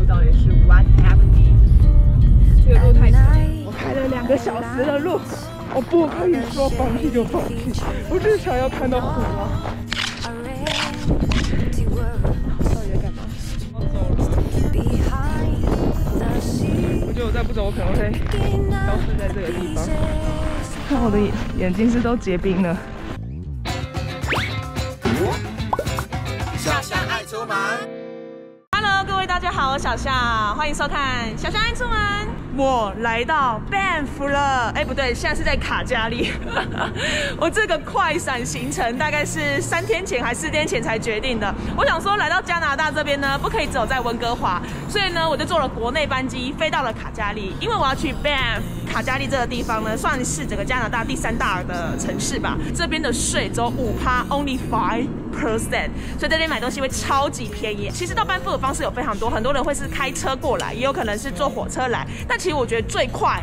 路到底是 What happening？ 这个路太长，我开了2个小时的路，我不可以说放弃就放弃，我至少要看到湖啊！到底在干嘛？我走了。我觉得我再不走，我可能会消失在这个地方。看我的眼睛是都结冰了。小象爱出门。Hello， 各位大家好，我是小象，欢迎收看《小象爱出门》。我来到 Banff 了，哎，不对，现在是在卡加利。我这个快闪行程大概是3天前还4天前才决定的。我想说，来到加拿大这边呢，不可以只有在温哥华，所以呢，我就坐了国内班机飞到了卡加利，因为我要去 Banff。卡加利这个地方呢，算是整个加拿大第3大的城市吧。这边的税只有5% ，only 5%， 所以这边买东西会超级便宜。其实到班夫的方式有非常多，很多人会是开车过来，也有可能是坐火车来。但其实我觉得最快、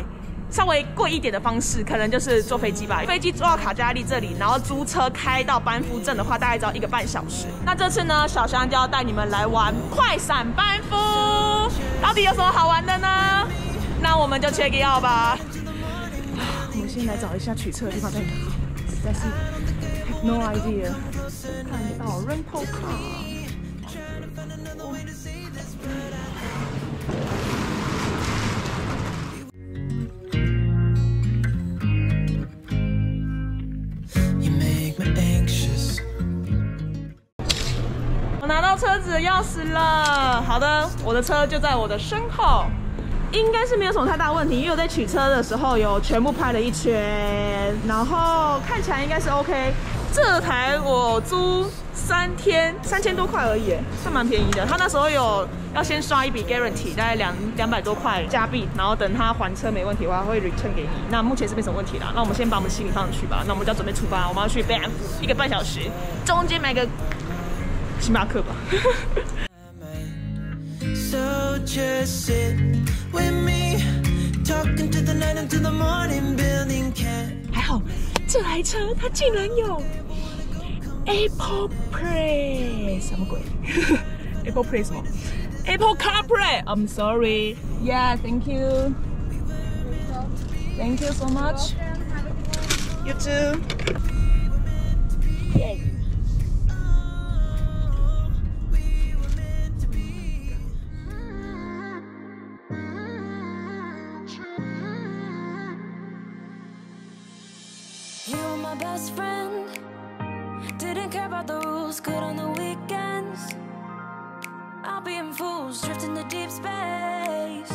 稍微贵一点的方式，可能就是坐飞机吧。飞机坐到卡加利这里，然后租车开到班夫镇的话，大概只要1个半小时。那这次呢，小象就要带你们来玩快闪班夫，到底有什么好玩的呢？那我们就 check it out 吧。我们先来找一下取车的地方在哪，但是 no idea。看到 rental car。我拿到车子的钥匙了。好的，我的车就在我的身后。应该是没有什么太大问题，因为我在取车的时候有全部拍了一圈，然后看起来应该是 OK。这台我租3天，3000多块而已，算蛮便宜的。他那时候有要先刷一笔 guarantee， 大概200多块加币，然后等他还车没问题的话会 return 给你。那目前是没什么问题啦。那我们先把我们行李放上去吧。那我们就要准备出发，我们要去 Banff 1个半小时，中间买个星巴克吧。So just sit with me, talking to the night until the morning, building can. 还好，这台车它竟然有 Apple Play， 什么鬼？Apple Play 什么 ？Apple CarPlay。I'm sorry. Yeah, thank you. Thank you so much. You too. Yeah. My best friend didn't care about the rules, good on the weekends. I'll be in fools, drifting to deep space.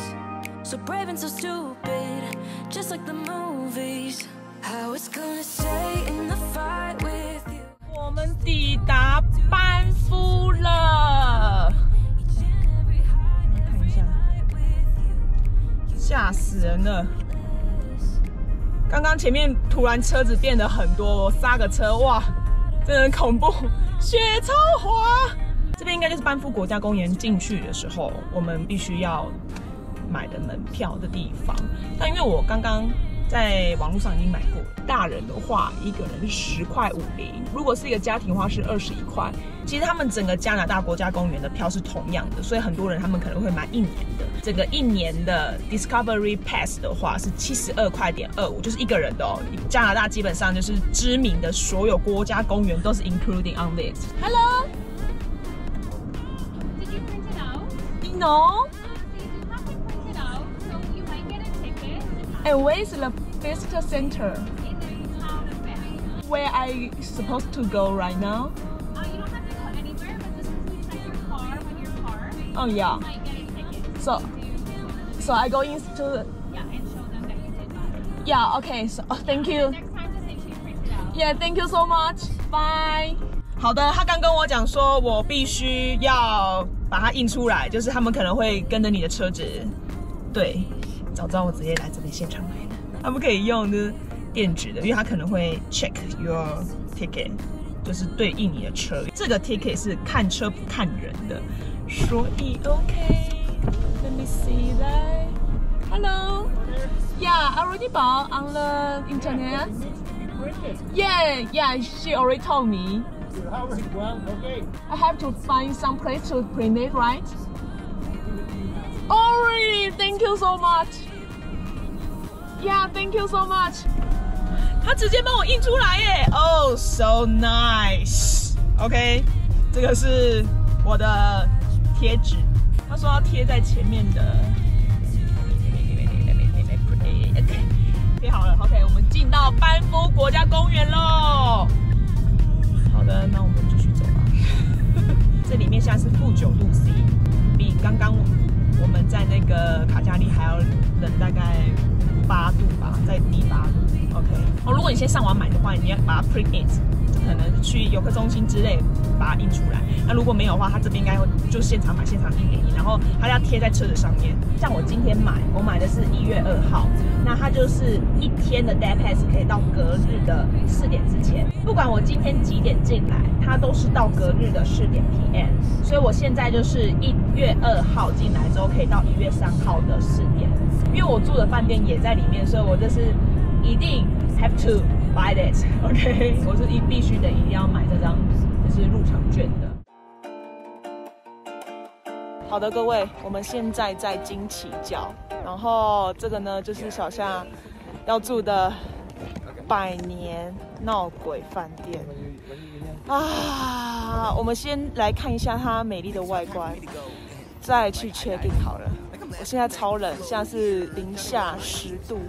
So brave and so stupid, just like the movies. How it's gonna stay in the fight with you. 我们抵达班夫了。看一下，吓死人了！刚刚前面突然车子变得很多，我刹个车，哇，真的很恐怖，雪超滑。这边应该就是班夫国家公园进去的时候，我们必须要买的门票的地方。但因为我刚刚在网络上已经买过，大人的话一个人是10.50块，如果是一个家庭的话是21块。其实他们整个加拿大国家公园的票是同样的，所以很多人他们可能会买1年的。整个1年的 Discovery Pass 的话是72.25块，就是一个人的哦。加拿大基本上就是知名的所有国家公园都是 including on this. Hello. Did you print it out? No. So you have to print it out, so you might get a ticket. And where is the visitor center? In the town of Banff. Where I supposed to go right now? You don't have to go anywhere, but just as you set your car when you're parked, Oh yeah. you might get a ticket. So I go into Yeah, and show them that you did that. yeah. Okay. So thank you. Next time, just make sure you print it out. Yeah, thank you so much. Bye. 好的，他刚跟我讲说，我必须要把它印出来，就是他们可能会跟着你的车子。对，早知道我直接来这边现场买的。他们可以用的电子的，因为他可能会 check your ticket， 就是对应你的车。这个 ticket 是看车不看人的，所以 OK。Let me see that. Hello. Yeah, I already bought on the internet. Yeah, she already told me. Well, okay. I have to find some place to print it, right? Oh really? Thank you so much. Yeah, thank you so much. 他直接帮我印出来耶 ！Oh, so nice. OK， 这个是我的贴纸，他说要贴在前面的。贴好了 ，OK， 我们进到班夫国家公园喽。好的，那我们继续走吧。这里面现在是负9度 C， 比刚刚我们在那个卡加利还要冷大概8度吧，再低8度。OK， 哦，如果你先上网买的话，你要把它 print it， 可能去游客中心之类把它印出来。那如果没有的话，它这边应该会就现场买，现场印给你，然后它要贴在车子上面。像我今天我买的是1月2号，那它就是1天的 day pass 可以到隔日的4点之前。不管我今天几点进来，它都是到隔日的4点 PM。所以我现在就是1月2号进来之后，可以到1月3号的4点。因为我住的饭店也在里面，所以我就是一定 have to buy it。OK， 我是必须的，一定要买这张就是入场券的。好的，各位，我们现在在金旗角，然后这个呢就是小夏要住的百年闹鬼饭店啊。我们先来看一下它美丽的外观，再去 check in 好了。我现在超冷，现在是-10度。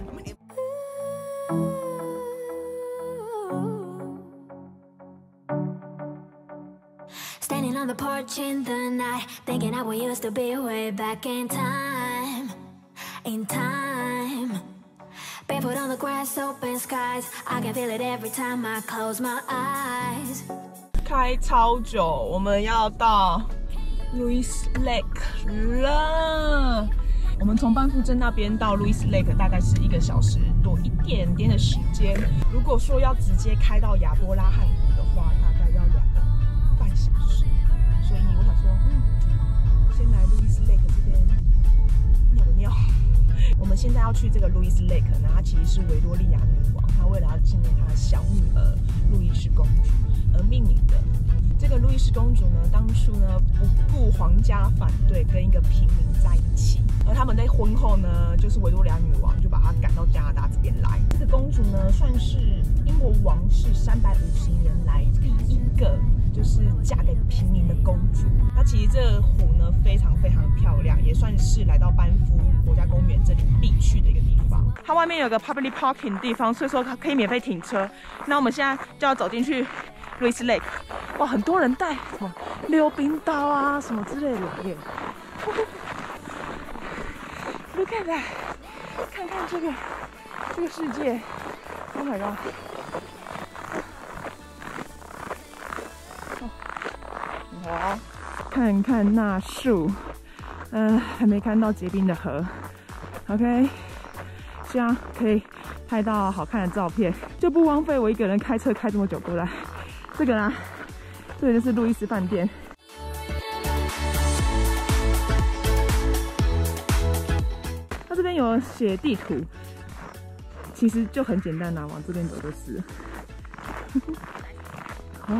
Standing on the porch in the night, thinking how we used to be way back in time. Barefoot on the grass, open skies. I can feel it every time I close my eyes. 开超久，我们要到 Louis Lake 了。我们从班夫镇那边到 Louis Lake 大概是1个小时多一点点的时间。如果说要直接开到亚伯拉罕湖的话，大概要2个半小时。所以我想说，先来 Louis Lake 这边尿个尿。我们现在要去这个 Louis Lake 呢，它其实是维多利亚女王，她为了要纪念她的小女儿路易士公主而命名的。这个路易士公主呢，当初呢不顾皇家反对，跟一个平民在一起，而他们在婚后呢，就是维多利亚女王就把她赶到加拿大这边来。这个公主呢，算是英国王室350年来第一个就是嫁给平民的公主。那其实这个湖呢，非常非常漂亮，也算是来到班夫国家公园这里必去的一个地方。它外面有个 public parking 的地方，所以说它可以免费停车。那我们现在就要走进去 Louis Lake。哇，很多人带什么溜冰刀啊什么之类的耶。Look at that， 看看这个世界 ，Oh my god！ 好，看看那树，还没看到结冰的河。OK， 希望可以拍到好看的照片，就不枉费我一个人开车开这么久过来。这个啊，这个就是路易斯饭店。它这边有写地图，其实就很简单啦，往这边走就是。啊，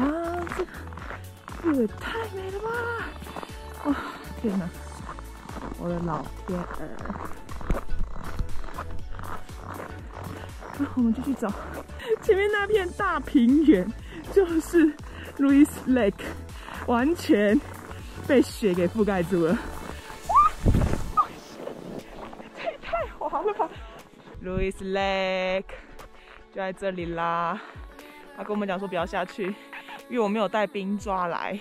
这也太美了吧！哇，天哪，我的老天儿！我们继续走，前面那片大平原就是 Louis Lake， 完全被雪给覆盖住了。这也太滑了吧 ！Louis Lake 就在这里啦。他跟我们讲说不要下去，因为我没有带冰抓来，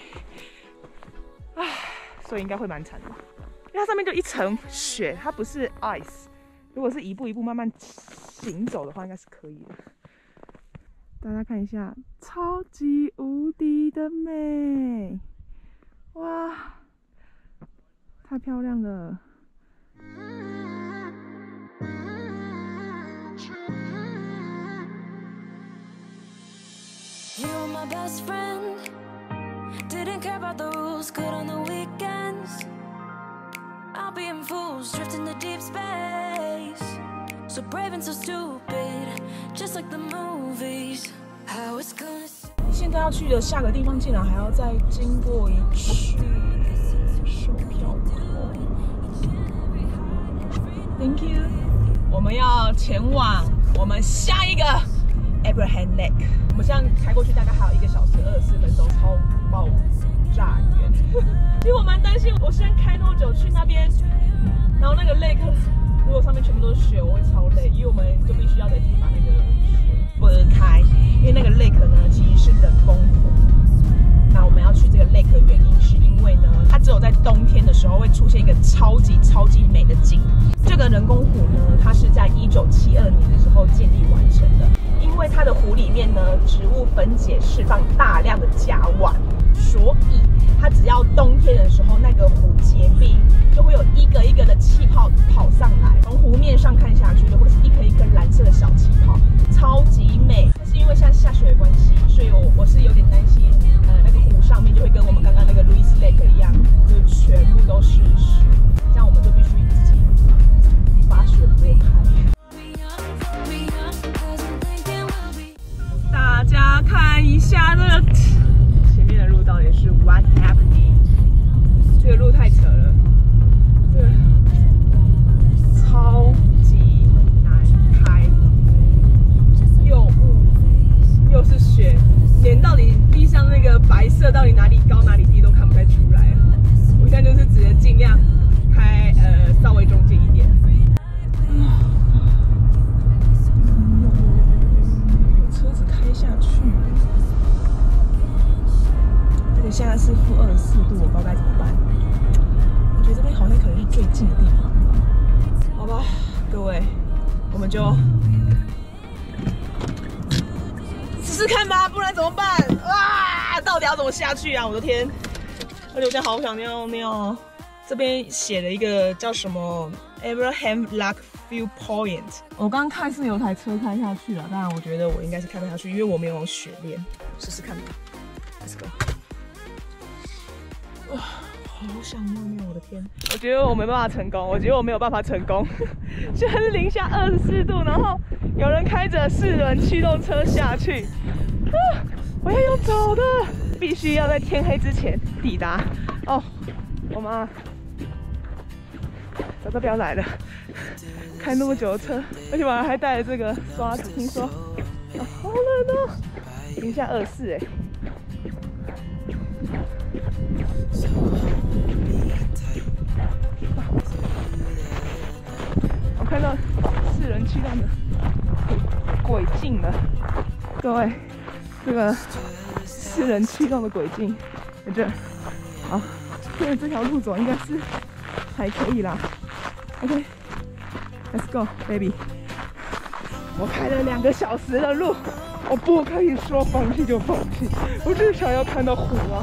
所以应该会蛮惨的。因为它上面就一层雪，它不是 ice。如果是一步一步慢慢行走的话，应该是可以的。大家看一下，超级无敌的美！哇，太漂亮了！ You were my best friend. Didn't care about the rules, good on the weekends. I'll be in fools, drifting to deep space. So brave and so stupid, just like the movies. How it's gonna. 现在要去的下个地方，竟然还要再经过一区售票口。前往我们下一个 Abraham Lake。我们现在开过去大概还有1个小时24分钟，超爆炸远。其实我蛮担心，我现在开那么久去那边，然后那个 lake 如果上面全部都是雪，我会超累，因为我们就必须要得自己把那个雪拨开，因为那个 lake 呢其实是人工湖。那我们要去这个 lake 的原因是因为呢，它只有在冬天的时候会出现一个超级美的景。这个人工湖呢，它是在1972年的时候建立完成的。因为它的湖里面呢，植物分解释放大量的甲烷，所以它只要冬天的时候，那个湖结冰，就会有一个一个的气泡跑上来，从湖面上看下去，就会是一颗一颗蓝色的小气泡，超级美。但是因为现在下雪的关系，所以我是有点担心，那个湖上面就会跟我们刚刚那个 Louis Lake 一样，就全部都是雪，这样我们就必须自己把雪拨开。大家看一下这个前面的路到底是 What happening？ 这个路太扯了，这个超级难开，又雾又是雪，连到底地上那个白色到底哪里高哪里低都看不太出来。我现在就是只能尽量开稍微中间一点。开下去，而且现在是负24度，我不知道该怎么办。我觉得这边好像可能是最近的地方，好吧，各位，我们就试试看吧，不然怎么办？啊，到底要怎么下去啊？我的天！而且我现在好想尿尿。这边写了一个叫什么 Abraham Lake Viewpoint。我刚刚看是有台车开下去了，当然我觉得我应该是开不下去，因为我没有雪链，试试看吧。Let's go。哇，好想尿尿，我的天！我觉得我没办法成功，我觉得我没有办法成功。现在是零下24度，然后有人开着4轮驱动车下去。啊，我要用走的，必须要在天黑之前抵达。哦，我妈。早知道不要来了，开那么久的车，而且我还带了这个刷子，听说好冷哦，零下24哎。我看到4轮驱动的轨径了，各位，这个4轮驱动的轨径在这儿，好，顺着这条路走应该是还可以啦。OK，Let's go, baby。我开了2个小时的路，我不可以说放弃就放弃，我至少要看到湖啊！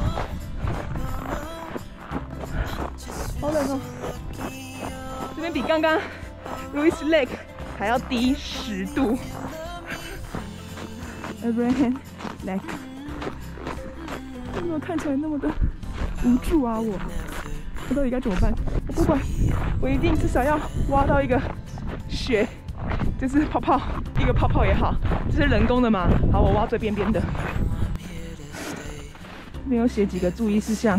好冷哦，这边比刚刚 Louis Lake 还要低10度。Abraham Lake， 为什么看起来那么的无助啊？我到底该怎么办？我不管，我一定至少要挖到一个雪，就是泡泡，一个泡泡也好，这是人工的嘛。好，我挖最边边的。这边有写几个注意事项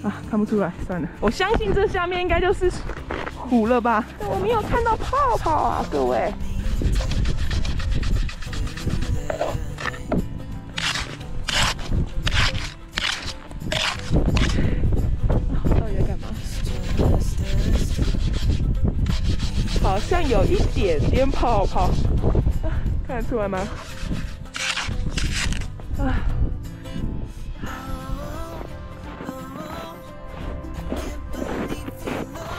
啊，看不出来，算了。我相信这下面应该就是湖了吧？但我没有看到泡泡啊，各位。好像有一点点泡泡，看得出来吗？怎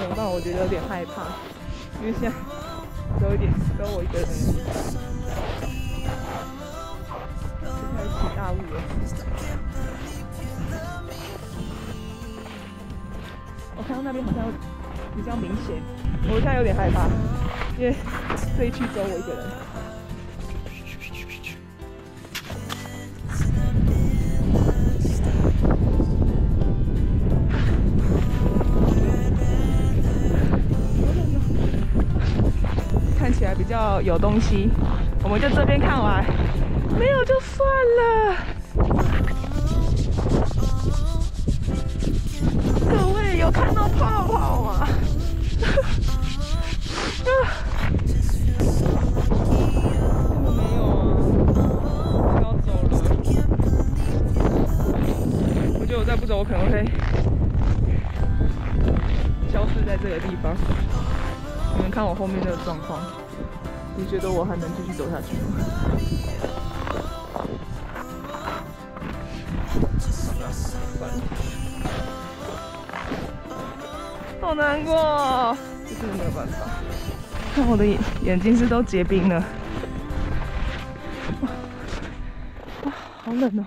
么办？我觉得有点害怕，因为现在只有我一个人，就开始起大雾了。我看到那边好像比较明显。我现在有点害怕，因为这一区只有我一个人。看起来比较有东西，我们就这边看完，没有就算了。各位有看到泡泡吗？ OK， 消失在这个地方。你们看我后面这个状况，你觉得我还能继续走下去吗？好难过，这真的没有办法。看我的眼睛是都结冰了，哇，好冷哦。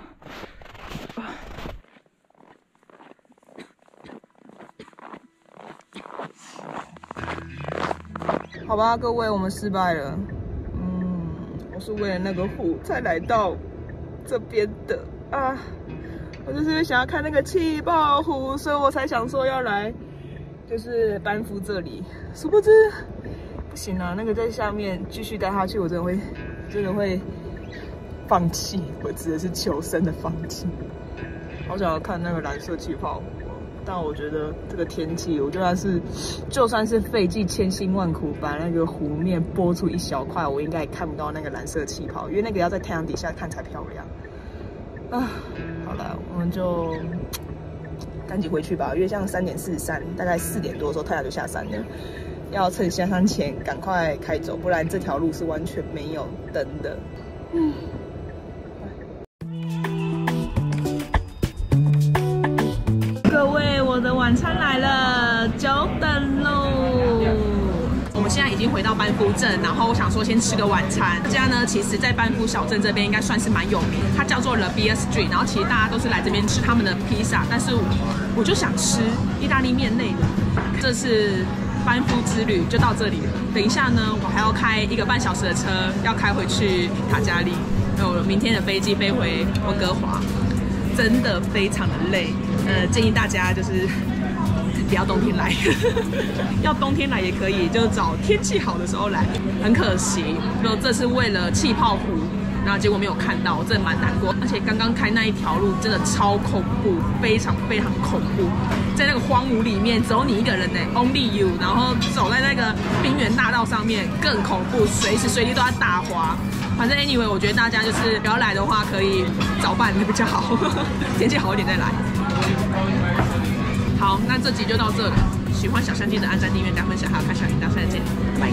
好吧，各位，我们失败了。我是为了那个湖才来到这边的啊。我就是因为想要看那个气泡湖，所以我才想说要来，就是班夫这里。殊不知不行啊，那个在下面继续待下去，我真的会放弃。我指的是求生的放弃。好想要看那个蓝色气泡湖。但我觉得这个天气，我觉得就算是费尽千辛万苦把那个湖面拨出一小块，我应该也看不到那个蓝色气泡，因为那个要在太阳底下看才漂亮。啊，好了，我们就赶紧回去吧，因为像3点43，大概4点多的时候太阳就下山了，要趁下山前赶快开走，不然这条路是完全没有灯的。各位，我的晚餐来了，久等喽！我们现在已经回到班夫镇，然后我想说先吃个晚餐。这家呢，其实在班夫小镇这边应该算是蛮有名，它叫做 The Beer Street。然后其实大家都是来这边吃他们的披萨，但是我就想吃意大利面类的。这次班夫之旅就到这里了。等一下呢，我还要开1个半小时的车，要开回去卡加利，有明天的飞机飞回温哥华，真的非常的累。建议大家就是不要冬天来，要冬天来也可以，就找天气好的时候来。很可惜，就这次为了气泡湖，然后结果没有看到，我真的蛮难过。而且刚刚开那一条路真的超恐怖，非常非常恐怖，在那个荒芜里面只有你一个人呢 ，Only you， 然后走在那个冰原大道上面更恐怖，随时随地都在打滑。反正 anyway， 我觉得大家就是不要来的话，可以早办会比较好，天气好一点再来。好，那这集就到这了。喜欢小香记得按赞、订阅、加分享，还有开小铃铛，下次见，拜。